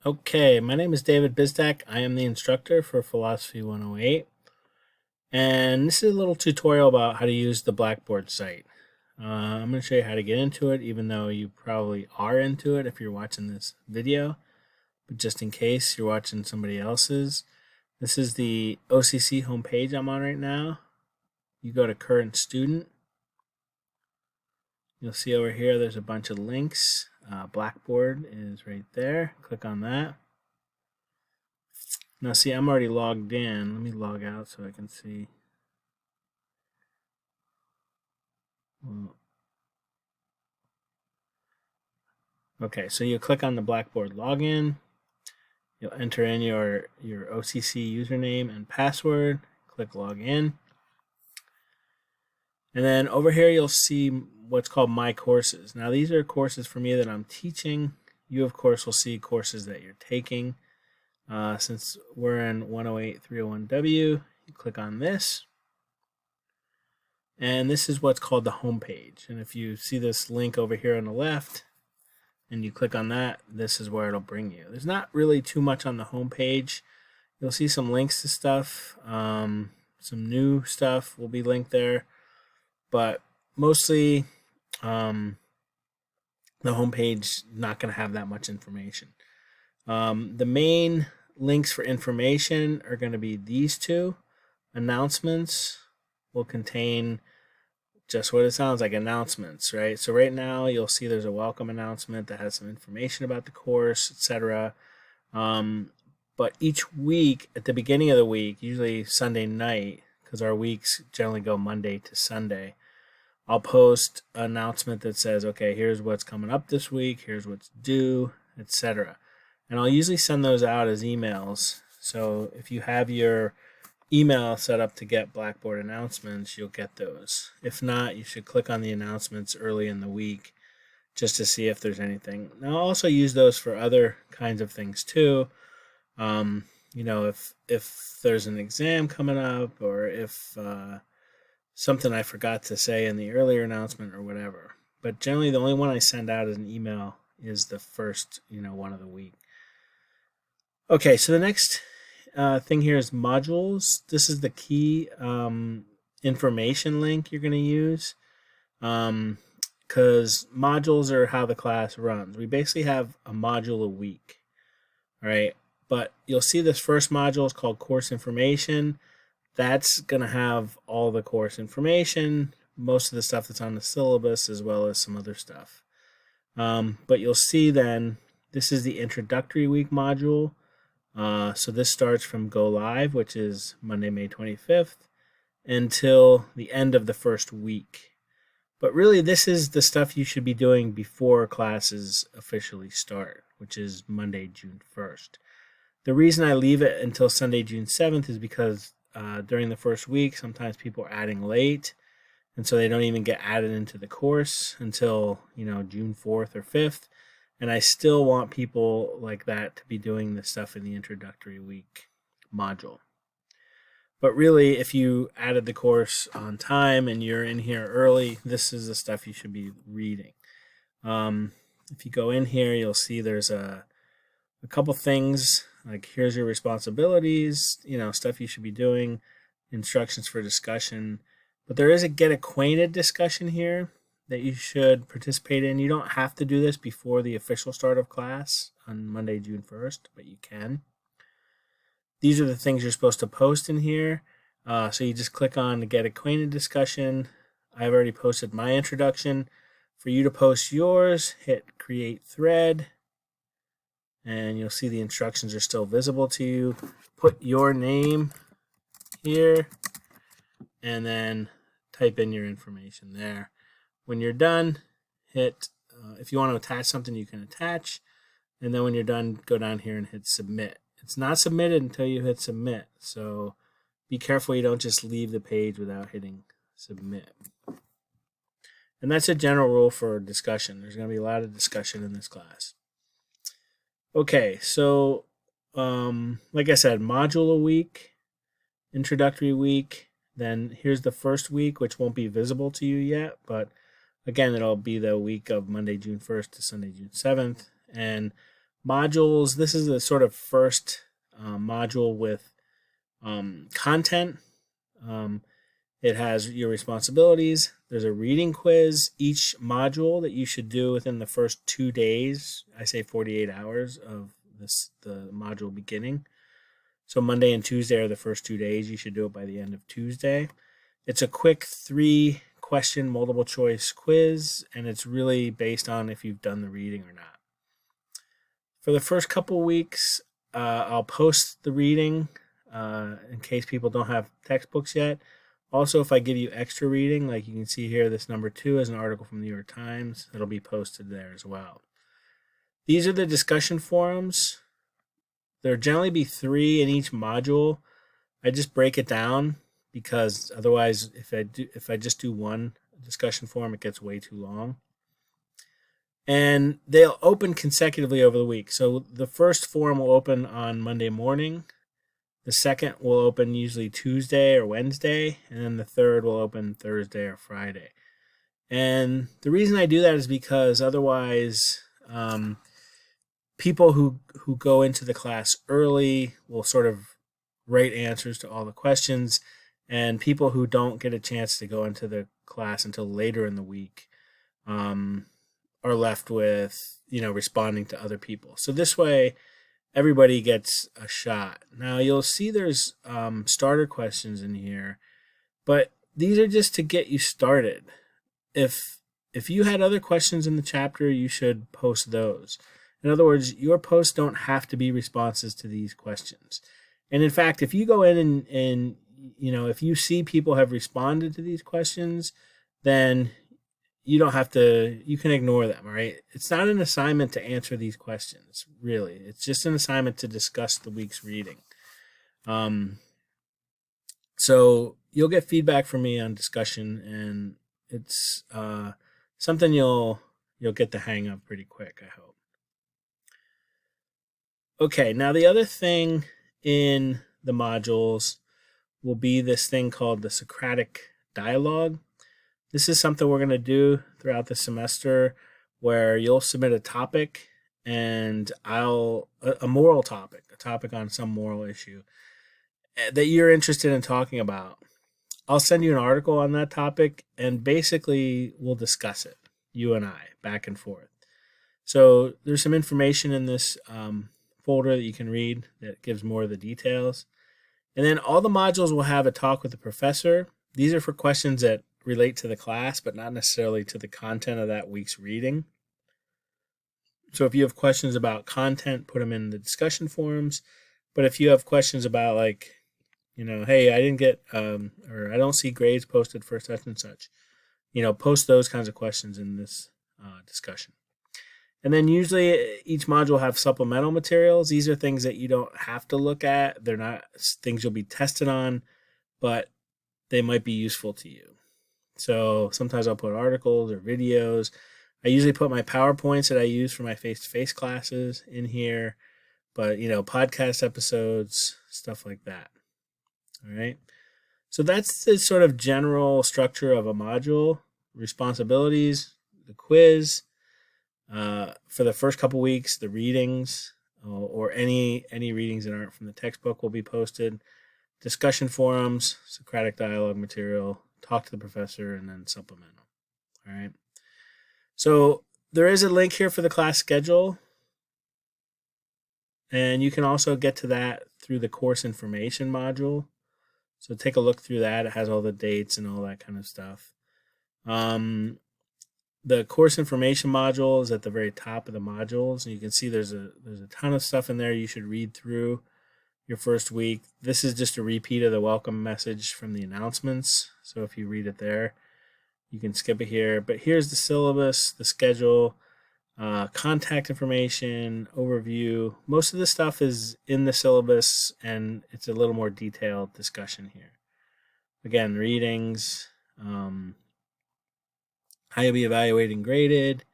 Okay, my name is David Bizdak. I am the instructor for Philosophy 108. And this is a little tutorial about how to use the Blackboard site. I'm going to show you how to get into it, even though you probably are into it if you're watching this video. But just in case you're watching somebody else's, this is the OCC homepage I'm on right now. You go to Current Student. You'll see over here there's a bunch of links. Blackboard is right there. Click on that. Now see, I'm already logged in. Let me log out so I can see. Okay, so you click on the Blackboard login. You'll enter in your OCC username and password. Click login. And then over here you'll see what's called My Courses. Now these are courses for me that I'm teaching. You, of course, will see courses that you're taking. Since we're in 108 301W, you click on this. And this is what's called the home page. And if you see this link over here on the left, and you click on that, this is where it'll bring you. There's not really too much on the home page. You'll see some links to stuff. Some new stuff will be linked there. But mostly, the home page not going to have that much information. The main links for information are going to be these two. Announcements will contain just what it sounds like, announcements, right? So right now you'll see there's a welcome announcement that has some information about the course, etc. But each week, at the beginning of the week, usually Sunday night, because our weeks generally go Monday to Sunday, I'll post an announcement that says, okay, here's what's coming up this week, here's what's due, etc. And I'll usually send those out as emails. So if you have your email set up to get Blackboard announcements, you'll get those. If not, you should click on the announcements early in the week just to see if there's anything. Now, I'll also use those for other kinds of things too. If there's an exam coming up, or if something I forgot to say in the earlier announcement or whatever. But generally, the only one I send out as an email is the first, one of the week. Okay, so the next thing here is modules. This is the key information link you're going to use, because modules are how the class runs. We basically have a module a week, all right? But you'll see this first module is called Course Information. That's going to have all the course information, most of the stuff that's on the syllabus, as well as some other stuff. But you'll see then, this is the Introductory Week module. So this starts from Go Live, which is Monday, May 25th, until the end of the first week. But really, this is the stuff you should be doing before classes officially start, which is Monday, June 1st. The reason I leave it until Sunday, June 7th is because during the first week, sometimes people are adding late, and so they don't even get added into the course until, June 4th or 5th. And I still want people like that to be doing the stuff in the Introductory Week module. But really, if you added the course on time and you're in here early, this is the stuff you should be reading. If you go in here, you'll see there's a couple things, like here's your responsibilities, stuff you should be doing, instructions for discussion. But there is a get acquainted discussion here that you should participate in. You don't have to do this before the official start of class on Monday, June 1st, but you can. These are the things you're supposed to post in here. So you just click on the Get Acquainted discussion. I've already posted my introduction. For you to post yours, hit Create Thread, and you'll see the instructions are still visible to you. Put your name here, and then type in your information there. When you're done, hit, if you want to attach something, you can attach. And then when you're done, go down here and hit Submit. It's not submitted until you hit Submit. So be careful you don't just leave the page without hitting Submit. And that's a general rule for discussion. There's going to be a lot of discussion in this class. Okay, so like I said, module a week, introductory week. Then here's the first week, which won't be visible to you yet, but again, it'll be the week of Monday, June 1st to Sunday, June 7th. And Modules, this is the sort of first module with content. It has your responsibilities. There's a reading quiz each module that you should do within the first 2 days. I say 48 hours of the module beginning. So Monday and Tuesday are the first 2 days. You should do it by the end of Tuesday. It's a quick 3-question multiple choice quiz, and it's really based on if you've done the reading or not. For the first couple weeks, I'll post the reading in case people don't have textbooks yet. Also, if I give you extra reading, like you can see here, this number 2 is an article from the New York Times. It'll be posted there as well. These are the discussion forums. There'll generally be 3 in each module. I just break it down because otherwise, if I just do one discussion forum, it gets way too long. And they'll open consecutively over the week. So the first forum will open on Monday morning. The second will open usually Tuesday or Wednesday, and then the third will open Thursday or Friday. And the reason I do that is because otherwise, people who go into the class early will sort of write answers to all the questions, and people who don't get a chance to go into the class until later in the week are left with, responding to other people. So this way, everybody gets a shot. Now you'll see there's starter questions in here, but these are just to get you started. If you had other questions in the chapter, you should post those. In other words, your posts don't have to be responses to these questions. And in fact, if you go in and if you see people have responded to these questions, then you don't have to, you can ignore them, all right? It's not an assignment to answer these questions, really. It's just an assignment to discuss the week's reading. So you'll get feedback from me on discussion, and it's something you'll get the hang of pretty quick, I hope. Okay, now the other thing in the modules will be this thing called the Socratic dialogue. This is something we're going to do throughout the semester where you'll submit a topic and a moral topic, a topic on some moral issue that you're interested in talking about. I'll send you an article on that topic, and basically we'll discuss it, you and I, back and forth. So there's some information in this folder that you can read that gives more of the details. And then all the modules will have a talk with the professor. These are for questions that relate to the class, but not necessarily to the content of that week's reading. So if you have questions about content, put them in the discussion forums. But if you have questions about, like, hey, I didn't get, or I don't see grades posted for such and such, post those kinds of questions in this discussion. And then usually each module will have supplemental materials. These are things that you don't have to look at. They're not things you'll be tested on, but they might be useful to you. So sometimes I'll put articles or videos. I usually put my PowerPoints that I use for my face-to-face classes in here, but podcast episodes, stuff like that. All right. So that's the sort of general structure of a module: responsibilities, the quiz, for the first couple weeks, the readings, or any readings that aren't from the textbook will be posted, discussion forums, Socratic dialogue material, talk to the professor, and then supplemental. All right. So there is a link here for the class schedule, and you can also get to that through the course information module. So take a look through that. It has all the dates and all that kind of stuff. The course information module is at the very top of the modules, and you can see there's a ton of stuff in there you should read through your first week. This is just a repeat of the welcome message from the announcements. So if you read it there, you can skip it here. But here's the syllabus, the schedule, contact information, overview. Most of the stuff is in the syllabus, and it's a little more detailed discussion here. Again, readings, how you'll be evaluated and graded,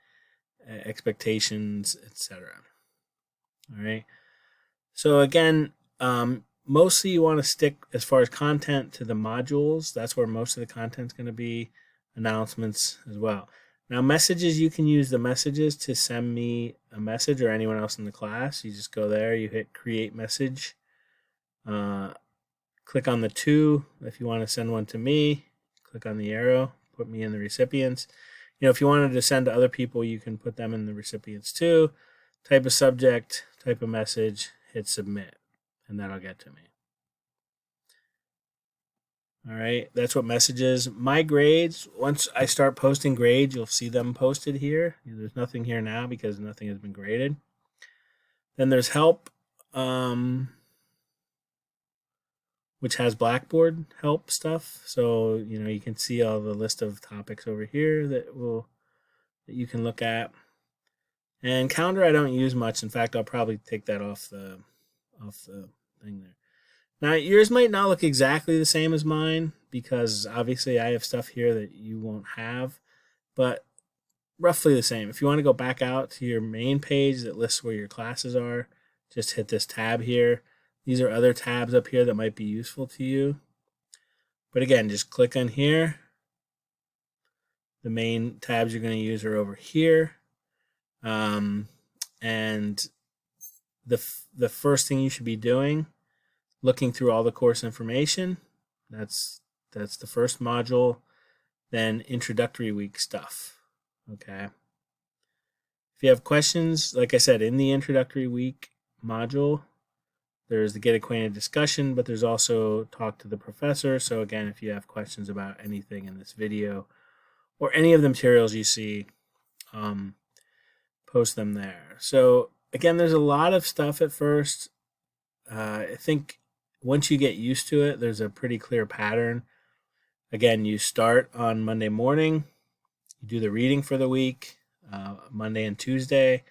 expectations, etc. All right. So again, mostly you want to stick, as far as content, to the modules. That's where most of the content's going to be. Announcements as well. Now messages, you can use the messages to send me a message or anyone else in the class. You just go there, you hit create message, click on the 2 if you want to send one to me, click on the arrow, put me in the recipients. If you wanted to send to other people, you can put them in the recipients too. Type a subject, type a message, hit submit, and that'll get to me. All right, that's what messages. My grades, once I start posting grades, you'll see them posted here. There's nothing here now because nothing has been graded. Then there's help, which has Blackboard help stuff. So, you can see all the list of topics over here that you can look at. And calendar I don't use much. In fact, I'll probably take that off the thing there. Now, yours might not look exactly the same as mine because obviously I have stuff here that you won't have, but roughly the same. If you want to go back out to your main page that lists where your classes are, just hit this tab here. These are other tabs up here that might be useful to you. But again, just click on here. The main tabs you're going to use are over here. And the first thing you should be doing, looking through all the course information. That's the first module. Then introductory week stuff. Okay. If you have questions, like I said, in the introductory week module, there's the get acquainted discussion, but there's also talk to the professor. So again, if you have questions about anything in this video or any of the materials you see, post them there. So again, there's a lot of stuff at first. I think once you get used to it, there's a pretty clear pattern. Again, you start on Monday morning, you do the reading for the week, Monday and Tuesday,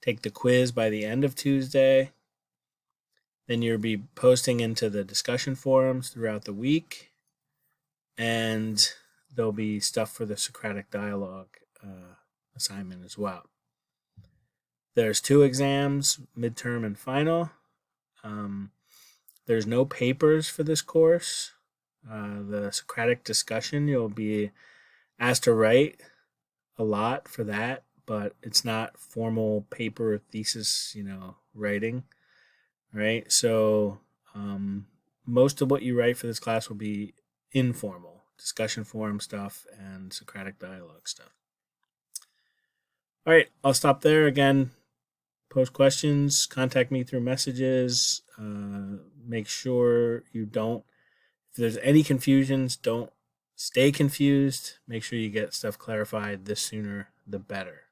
take the quiz by the end of Tuesday. Then you'll be posting into the discussion forums throughout the week, and there'll be stuff for the Socratic dialogue assignment as well. There's 2 exams, midterm and final. There's no papers for this course. The Socratic discussion, you'll be asked to write a lot for that, but it's not formal paper thesis, writing. Right? So most of what you write for this class will be informal, discussion forum stuff and Socratic dialogue stuff. All right, I'll stop there. Again, post questions, contact me through messages. Make sure you don't, if there's any confusions, don't stay confused. Make sure you get stuff clarified. The sooner, the better.